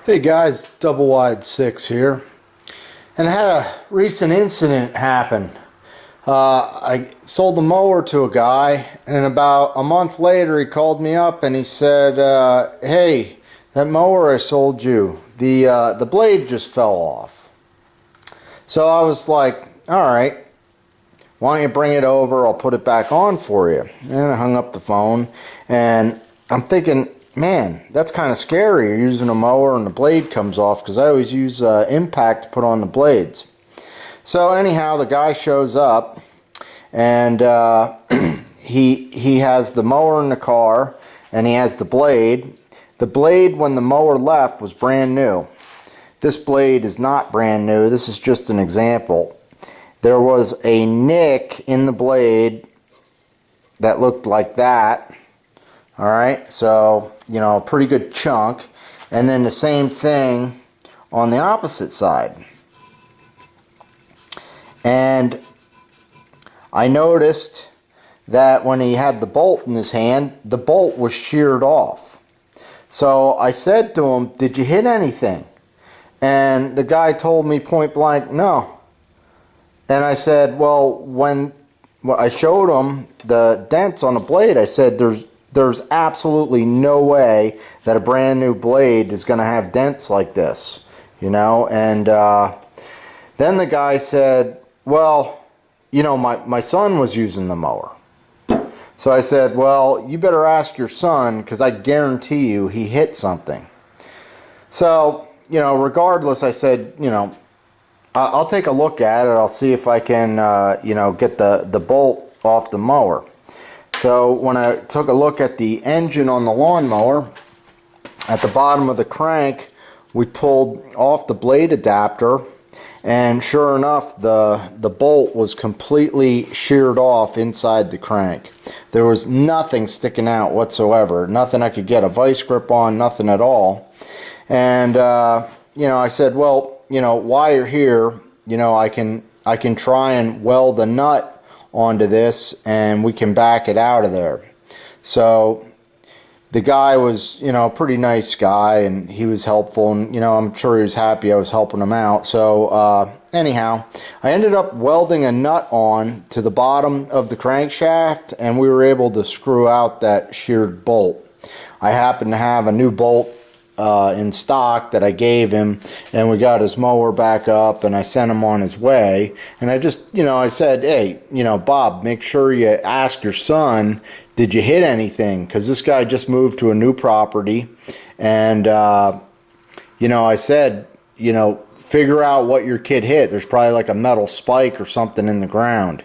Hey guys, Double Wide 6 here, and I had a recent incident happen. I sold the mower to a guy, and about a month later he called me up and he said, hey, that mower I sold you, the blade just fell off. So I was like, alright, why don't you bring it over, I'll put it back on for you. And I hung up the phone, and I'm thinking, man, that's kind of scary. You're using a mower and the blade comes off, because I always use impact to put on the blades. So anyhow, the guy shows up, and he has the mower in the car, and he has the blade. The blade, when the mower left, was brand new. This blade is not brand new. This is just an example. There was a nick in the blade that looked like that. Alright, so, you know, a pretty good chunk. And then the same thing on the opposite side. And I noticed that when he had the bolt in his hand, the bolt was sheared off. So I said to him, did you hit anything? And the guy told me point blank, no. And I said, well, when I showed him the dents on the blade, I said, there's absolutely no way that a brand new blade is going to have dents like this, you know. And then the guy said, well, you know, my son was using the mower. So I said, well, you better ask your son, because I guarantee you he hit something. So, you know, regardless, I said, you know, I'll take a look at it. I'll see if I can, you know, get the bolt off the mower. So when I took a look at the engine on the lawnmower, at the bottom of the crank, we pulled off the blade adapter, and sure enough, the bolt was completely sheared off inside the crank. There was nothing sticking out whatsoever, nothing I could get a vice grip on, nothing at all. And you know, I said, well, you know, while you're here, you know, I can try and weld a nut onto this, and we can back it out of there. So the guy was, you know, a pretty nice guy, and he was helpful, and, you know, I'm sure he was happy I was helping him out. So anyhow, I ended up welding a nut on to the bottom of the crankshaft, and we were able to screw out that sheared bolt. I happen to have a new bolt in stock that I gave him, and we got his mower back up, and I sent him on his way. And I just, you know, I said, hey, you know, Bob, make sure you ask your son, did you hit anything? Because this guy just moved to a new property, and you know, I said, you know, figure out what your kid hit. There's probably like a metal spike or something in the ground.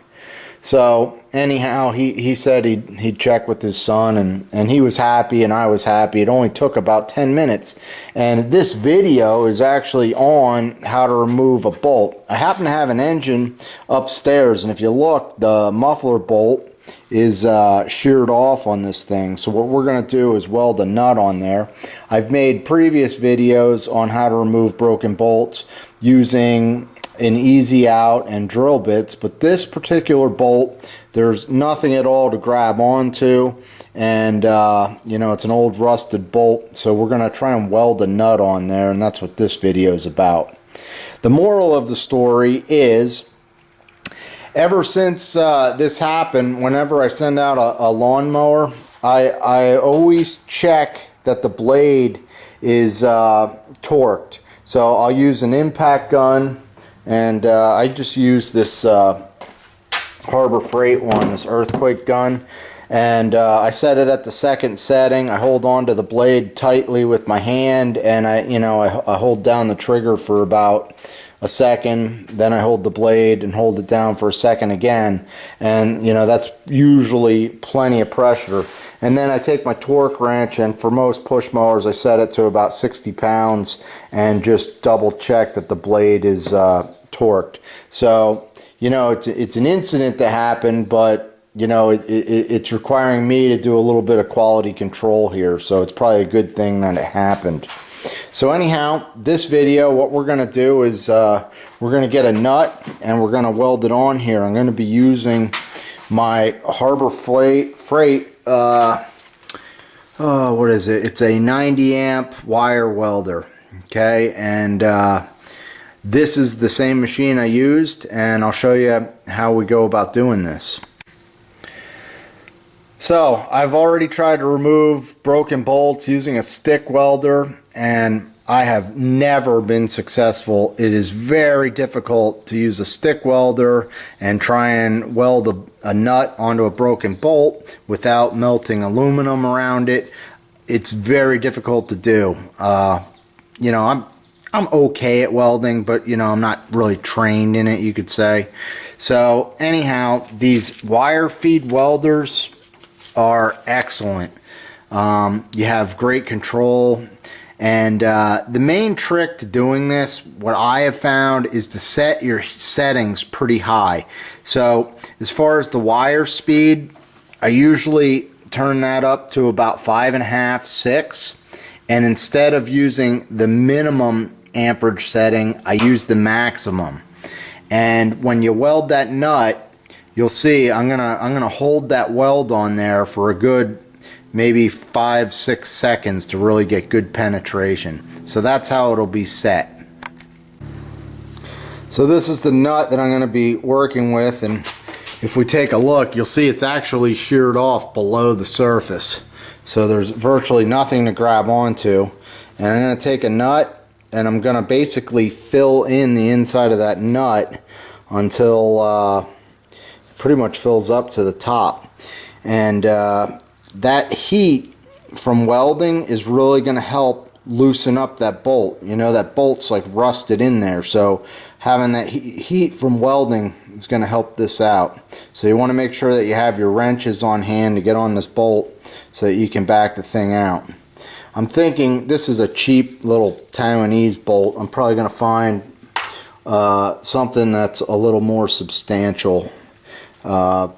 So anyhow, he said he'd check with his son, and he was happy and I was happy. It only took about 10 minutes. And this video is actually on how to remove a bolt. I happen to have an engine upstairs, and if you look, the muffler bolt is sheared off on this thing. So what we're going to do is weld a nut on there. I've made previous videos on how to remove broken bolts using an easy out and drill bits, but this particular bolt, there's nothing at all to grab onto, and you know, it's an old rusted bolt, so we're going to try and weld a nut on there, and that's what this video is about. The moral of the story is, ever since this happened, whenever I send out a lawnmower, I always check that the blade is torqued. So I'll use an impact gun, and I just use this Harbor Freight one, this earthquake gun, and I set it at the second setting. I hold on to the blade tightly with my hand, and I hold down the trigger for about a second, then I hold the blade and hold it down for a second again, and you know, that's usually plenty of pressure. And then I take my torque wrench, and for most push mowers I set it to about 60 pounds and just double check that the blade is torqued. So, you know, it's an incident that happened, but you know, it's requiring me to do a little bit of quality control here, so it's probably a good thing that it happened. So anyhow, this video, what we're going to do is we're going to get a nut, and we're going to weld it on here. I'm going to be using my Harbor Freight what is it? It's a 90 amp wire welder. Okay, and this is the same machine I used, and I'll show you how we go about doing this. So I've already tried to remove broken bolts using a stick welder, and I have never been successful. It is very difficult to use a stick welder and try and weld a nut onto a broken bolt without melting aluminum around it. It's very difficult to do. You know, I'm okay at welding, but you know, I'm not really trained in it, you could say. So anyhow, these wire feed welders are excellent. You have great control, and the main trick to doing this, what I have found, is to set your settings pretty high. So as far as the wire speed, I usually turn that up to about 5.5, 6, and instead of using the minimum amperage setting, I use the maximum. And when you weld that nut, you'll see I'm gonna hold that weld on there for a good maybe 5-6 seconds to really get good penetration. So that's how it'll be set. So this is the nut that I'm going to be working with, and if we take a look, you'll see it's actually sheared off below the surface. So there's virtually nothing to grab onto. And I'm going to take a nut and I'm going to basically fill in the inside of that nut until pretty much fills up to the top. And that heat from welding is really going to help loosen up that bolt. You know, that bolt's like rusted in there, so having that heat from welding is going to help this out. So you want to make sure that you have your wrenches on hand to get on this bolt so that you can back the thing out. I'm thinking this is a cheap little Taiwanese bolt. I'm probably going to find something that's a little more substantial. I'll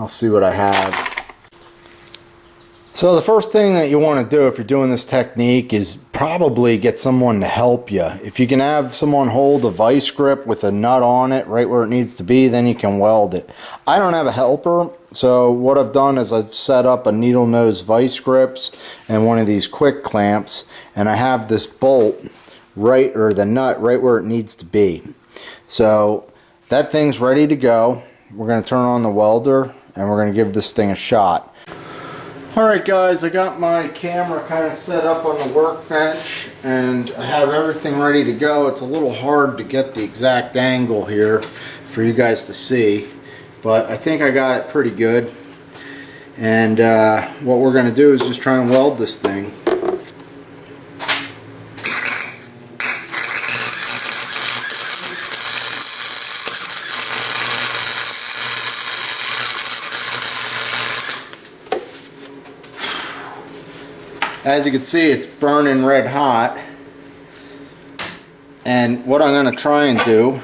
see what I have. So the first thing that you want to do if you're doing this technique is probably get someone to help you. If you can have someone hold a vice grip with a nut on it right where it needs to be, then you can weld it. I don't have a helper, so what I've done is I've set up a needle nose vice grips and one of these quick clamps, and I have this bolt right, or the nut right where it needs to be. So that thing's ready to go. We're going to turn on the welder and we're going to give this thing a shot. Alright guys, I got my camera kind of set up on the workbench and I have everything ready to go. It's a little hard to get the exact angle here for you guys to see, but I think I got it pretty good. And what we're going to do is just try and weld this thing. As you can see, it's burning red hot, and what I'm going to try and do,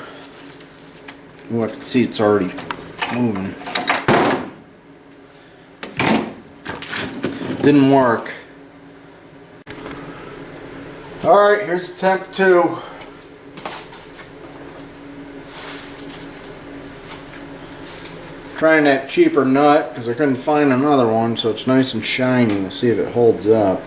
I can see it's already moving. Didn't work. Alright, here's attempt 2. Trying that cheaper nut because I couldn't find another one, so it's nice and shiny. We'll see if it holds up.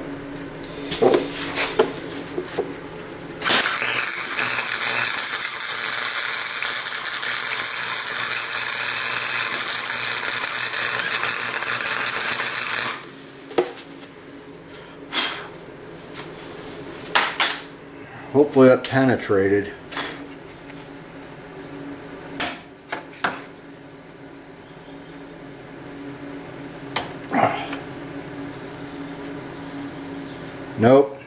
Hopefully that penetrated. Nope.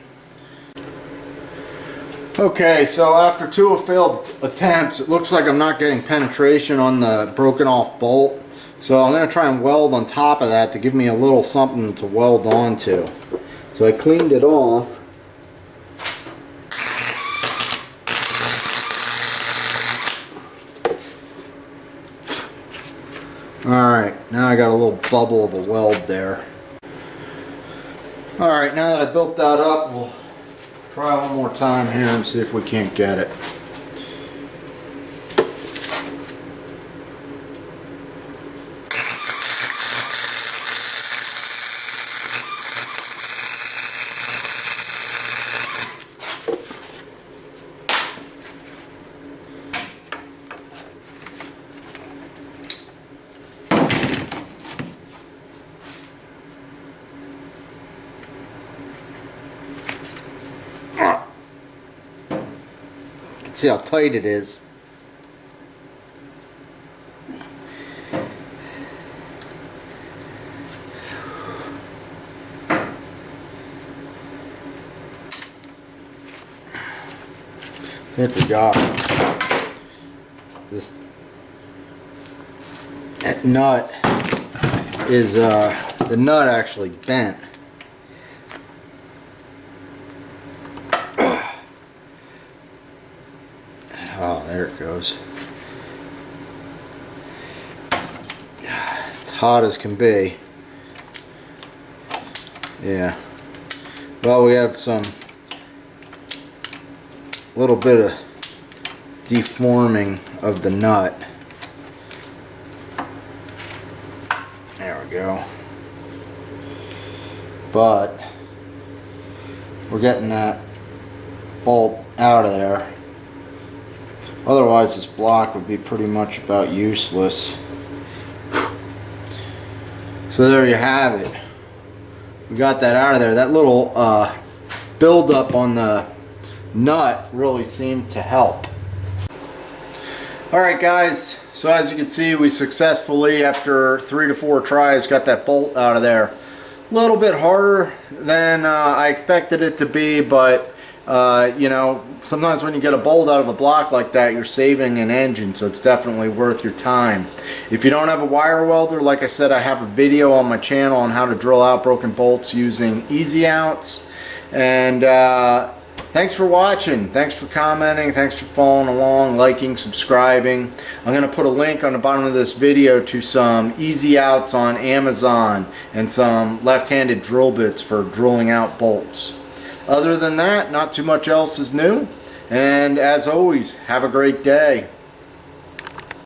Okay, so after 2 failed attempts, it looks like I'm not getting penetration on the broken off bolt. So I'm going to try and weld on top of that to give me a little something to weld onto. So I cleaned it off. Alright, now I got a little bubble of a weld there. Alright, now that I built that up, we'll try one more time here and see if we can't get it. See how tight it is. I think we got it. This that nut is the nut actually bent. Oh, there it goes. It's hot as can be. Yeah. Well, we have some little bit of deforming of the nut. There we go. But we're getting that bolt out of there. Otherwise this block would be pretty much about useless. So there you have it. We got that out of there. That little build up on the nut really seemed to help. Alright guys, so as you can see, we successfully, after 3 to 4 tries, got that bolt out of there. A little bit harder than I expected it to be, but you know, sometimes when you get a bolt out of a block like that, you're saving an engine, so it's definitely worth your time. If you don't have a wire welder, like I said, I have a video on my channel on how to drill out broken bolts using Easy Outs. And thanks for watching, thanks for commenting, thanks for following along, liking, subscribing. I'm going to put a link on the bottom of this video to some Easy Outs on Amazon and some left-handed drill bits for drilling out bolts. Other than that, not too much else is new. And as always, have a great day.